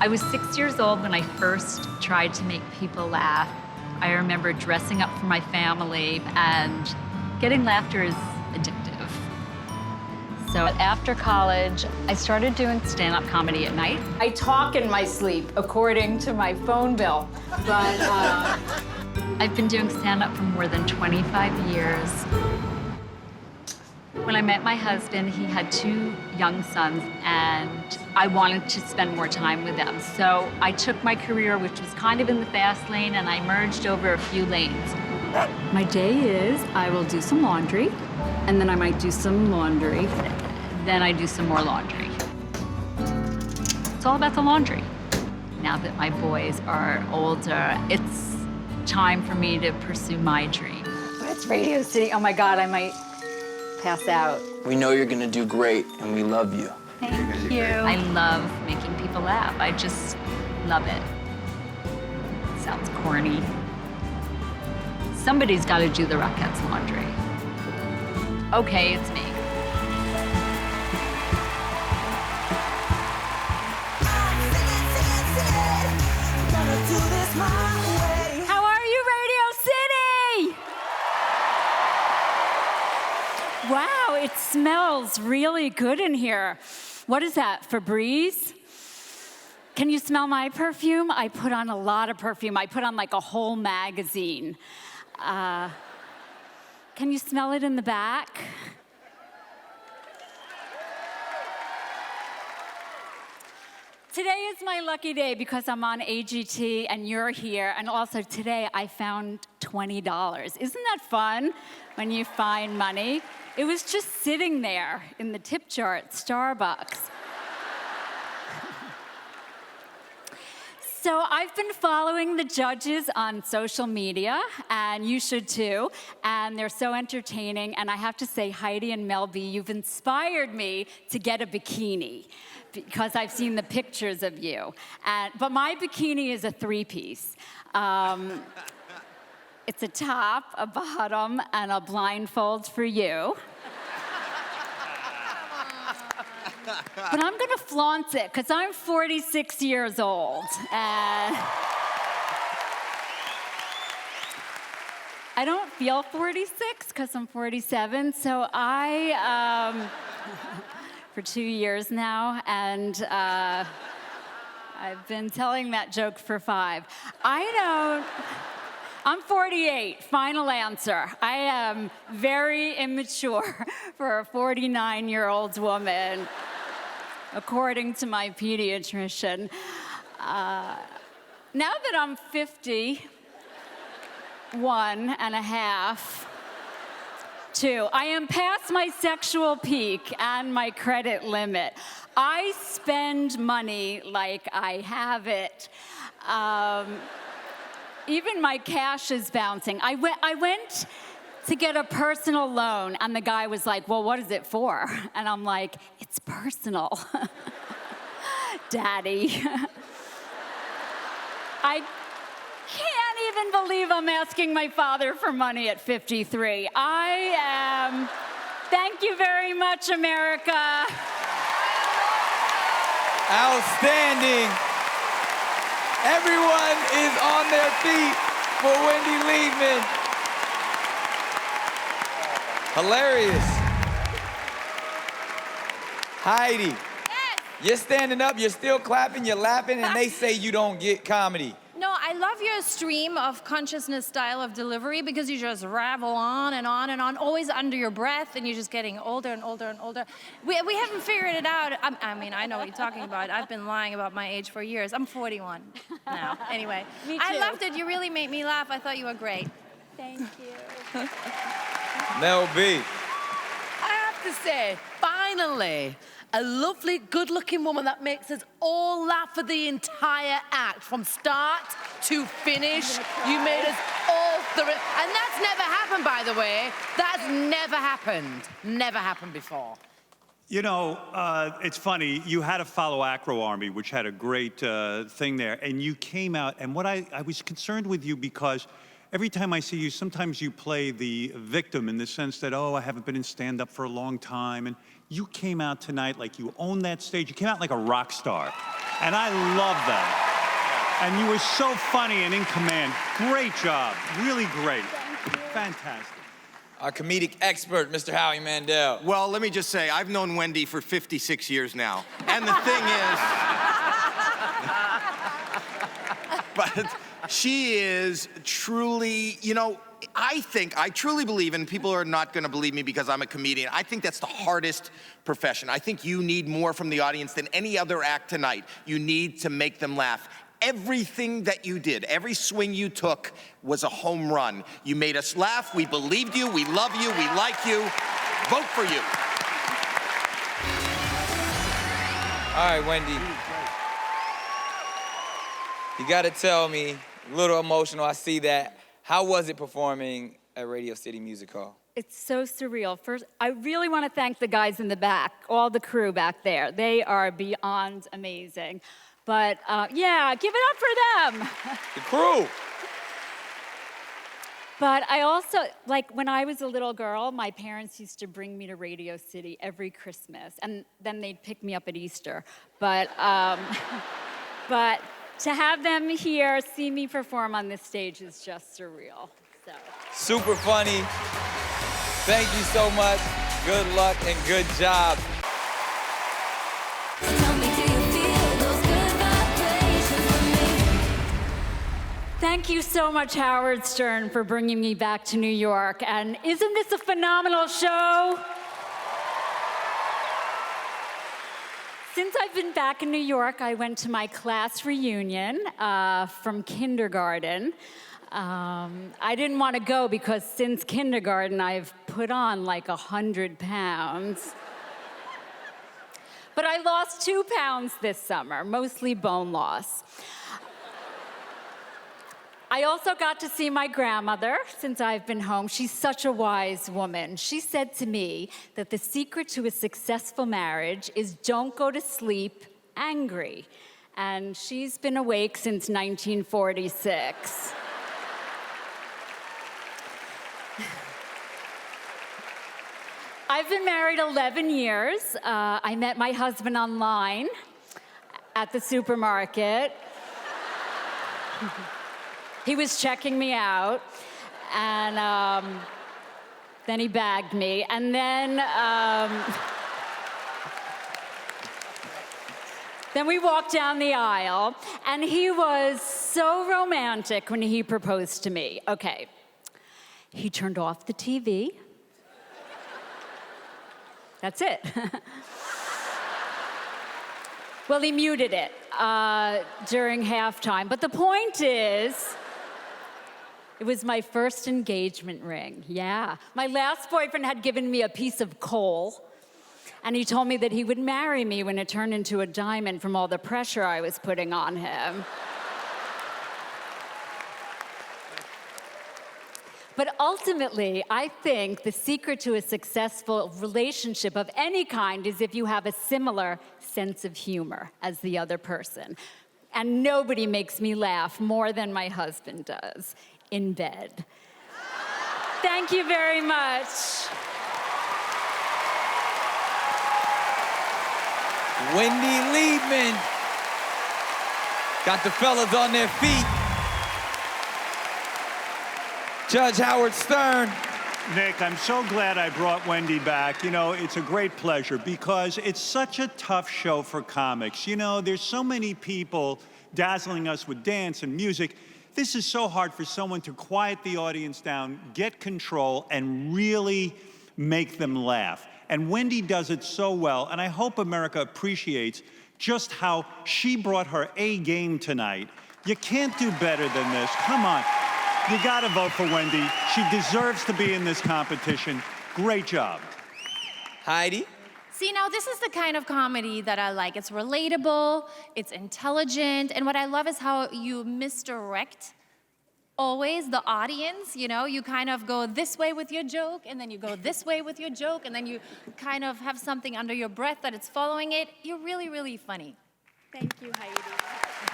I was 6 years old when I first tried to make people laugh. I remember dressing up for my family, and getting laughter is addictive. So after college, I started doing stand-up comedy at night. I talk in my sleep, according to my phone bill. But I've been doing stand-up for more than 25 years. When I met my husband, he had 2 young sons, and I wanted to spend more time with them. So I took my career, which was kind of in the fast lane, and I merged over a few lanes. My day is I will do some laundry, and then I might do some laundry. Then I do some more laundry. It's all about the laundry. Now that my boys are older, it's time for me to pursue my dream. But it's Radio City. Oh my God, I might pass out. We know you're gonna do great, and we love you. Thank you. I love making people laugh. I just love it. Sounds corny. Somebody's got to do the Rockettes' laundry. Okay, it's me. How are you, Radio City? Wow, it smells really good in here. What is that, Febreze? Can you smell my perfume? I put on a lot of perfume. I put on like a whole magazine. Can you smell it in the back? Today is my lucky day because I'm on AGT and you're here. And also today I found $20. Isn't that fun when you find money? It was just sitting there in the tip jar at Starbucks. So I've been following the judges on social media, and you should too, and they're so entertaining. And I have to say, Heidi and Mel B, you've inspired me to get a bikini because I've seen the pictures of you. But my bikini is a 3-piece. It's a top, a bottom, and a blindfold for you. But I'm gonna flaunt it, because I'm 46 years old. And I don't feel 46, because I'm 47, so for 2 years now, and I've been telling that joke for 5. I'm 48, final answer. I am very immature for a 49-year-old woman, according to my pediatrician. Now that I'm 51 and a half, I am past my sexual peak and my credit limit. I spend money like I have it. Even my cash is bouncing. I went to get a personal loan, and the guy was like, well, what is it for? And I'm like, it's personal. Daddy. I can't even believe I'm asking my father for money at 53. Thank you very much, America. Outstanding. Everyone is on their feet for Wendy Liebman. Hilarious. Heidi. Yes. You're standing up, you're still clapping, you're laughing, and they say you don't get comedy. No, I love your stream of consciousness style of delivery because you just ravel on and on and on, always under your breath, and you're just getting older and older and older. We haven't figured it out. I mean, I know what you're talking about. I've been lying about my age for years. I'm 41 now. Anyway, Me too. I loved it. You really made me laugh. I thought you were great. Thank you. Mel B. I have to say, finally, a lovely, good-looking woman that makes us all laugh for the entire act, from start to finish. You made us all through it. And that's never happened, by the way. That's never happened. Never happened before. You know, it's funny, you had to follow Acro Army, which had a great thing there, and you came out, and what I was concerned with you because every time I see you, sometimes you play the victim in the sense that, oh, I haven't been in stand-up for a long time, and you came out tonight like you owned that stage. You came out like a rock star. And I love that. And you were so funny and in command. Great job. Really great. Fantastic. Our comedic expert, Mr. Howie Mandel. Well, let me just say, I've known Wendy for 56 years now. And the thing is, but she is truly, you know, I truly believe, and people are not gonna believe me because I'm a comedian, I think that's the hardest profession. I think you need more from the audience than any other act tonight. You need to make them laugh. Everything that you did, every swing you took was a home run. You made us laugh, we believed you, we love you, we like you. Vote for you. All right, Wendy. You gotta tell me, a little emotional, I see that. How was it performing at Radio City Music Hall? It's so surreal. First, I really want to thank the guys in the back, all the crew back there. They are beyond amazing. But yeah, give it up for them. The crew. But I also, like when I was a little girl, my parents used to bring me to Radio City every Christmas, and then they'd pick me up at Easter. But to have them here, see me perform on this stage is just surreal. So. Super funny. Thank you so much. Good luck and good job. Thank you so much, Howard Stern, for bringing me back to New York. And isn't this a phenomenal show? Since I've been back in New York, I went to my class reunion from kindergarten. I didn't want to go because since kindergarten, I've put on like 100 pounds. But I lost 2 pounds this summer, mostly bone loss. I also got to see my grandmother since I've been home. She's such a wise woman. She said to me that the secret to a successful marriage is don't go to sleep angry. And she's been awake since 1946. I've been married 11 years. I met my husband online at the supermarket. He was checking me out, and then he bagged me, and then we walked down the aisle, and he was so romantic when he proposed to me. Okay, he turned off the TV. That's it. Well, he muted it during halftime, but the point is, it was my first engagement ring, yeah. My last boyfriend had given me a piece of coal, and he told me that he would marry me when it turned into a diamond from all the pressure I was putting on him. But ultimately, I think the secret to a successful relationship of any kind is if you have a similar sense of humor as the other person. And nobody makes me laugh more than my husband does in bed. Thank you very much. Wendy Liebman. Got the fellas on their feet. Judge Howard Stern. Nick, I'm so glad I brought Wendy back. You know, it's a great pleasure because it's such a tough show for comics. You know, there's so many people dazzling us with dance and music. This is so hard for someone to quiet the audience down, get control, and really make them laugh. And Wendy does it so well, and I hope America appreciates just how she brought her A game tonight. You can't do better than this. Come on. You gotta vote for Wendy. She deserves to be in this competition. Great job. Heidi? See, now this is the kind of comedy that I like. It's relatable, it's intelligent, and what I love is how you misdirect always the audience, you know? You kind of go this way with your joke, and then you go this way with your joke, and then you kind of have something under your breath that it's following it. You're really, really funny. Thank you, Heidi.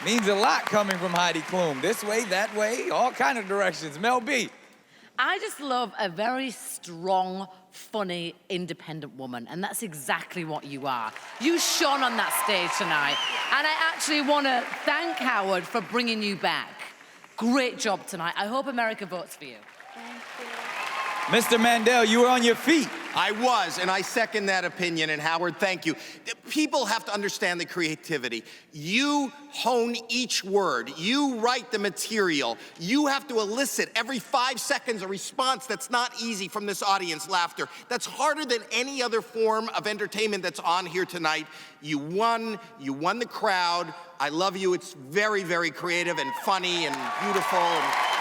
Means a lot coming from Heidi Klum. This way, that way, all kind of directions. Mel B. I just love a very strong funny, independent woman, and that's exactly what you are. You shone on that stage tonight, and I actually want to thank Howard for bringing you back. Great job tonight. I hope America votes for you. Mr. Mandel, you were on your feet. I was, and I second that opinion, and Howard, thank you. People have to understand the creativity. You hone each word. You write the material. You have to elicit every 5 seconds a response that's not easy from this audience, laughter. That's harder than any other form of entertainment that's on here tonight. You won the crowd. I love you. It's very, very creative and funny and beautiful. And